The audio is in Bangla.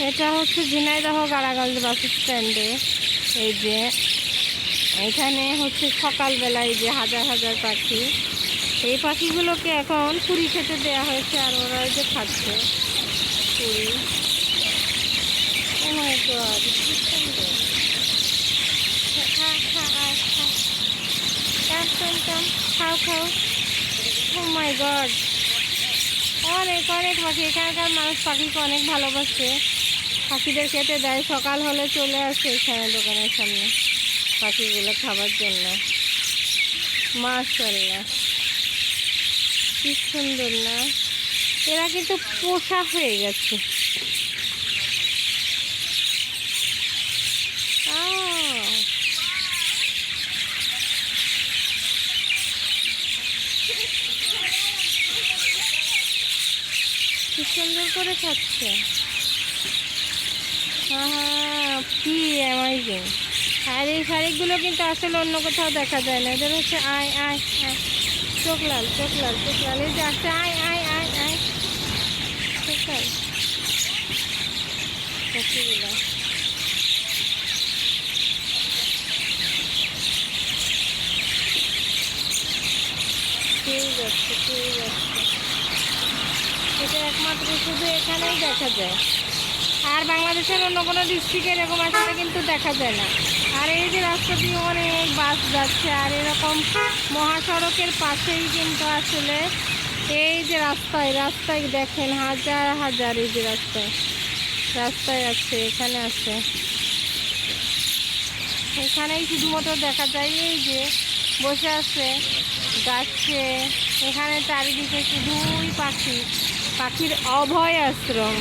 এটা হচ্ছে ঝিনাইদহ গাড়াগঞ্জ বাস স্ট্যান্ডে। এই যে এখানে হচ্ছে সকালবেলা এই যে হাজার হাজার পাখি, এই পাখিগুলোকে এখন পুরি খেতে দেওয়া হয়েছে আর ওরা এই যে খাচ্ছে পুরি। ও মাই গড, কি সুন্দর। খাও খাও। ও মাই গড, অনেক অনেক পাখি। এখানকার মানুষ পাখিকে অনেক ভালোবাসে, পাখিদের খেতে দেয়। সকাল হলে চলে আসে এখানে দোকানের সামনে পাখিগুলো খাবার জন্য। মাশাআল্লাহ, কি সুন্দর না? এরা কিন্তু পোষা হয়ে গেছে। কি সুন্দর করে খাচ্ছে। হ্যাঁ, কি অ্যামাজিং। আর এই শাড়িগুলো কিন্তু আসলে অন্য কোথাও দেখা যায় না। এদের হচ্ছে আয় আয় আয়, চোখ লাল চোখ লাল চোখ লাল। এই যে আসছে, আয় আয় আয় আয়, চোখ লাল পাখিগুলো। ঠিক আছে ঠিক আছে, এটা একমাত্র শুধু এখানেই দেখা যায়। আর বাংলাদেশের অন্য কোনো ডিস্ট্রিক্টে এরকম আসলে কিন্তু দেখা যায় না। আর এই যে রাস্তা দিয়ে অনেক বাস যাচ্ছে, আর এরকম মহাসড়কের পাশেই কিন্তু আসলে এই যে রাস্তায় রাস্তায় দেখেন হাজার হাজার, এই যে রাস্তায় রাস্তায় আছে, এখানে আছে, এখানেই শুধুমাত্র দেখা যায়। এই যে বসে আছে গাছে, এখানে চারিদিকে শুধুই পাখি, পাখির অভয় আশ্রম।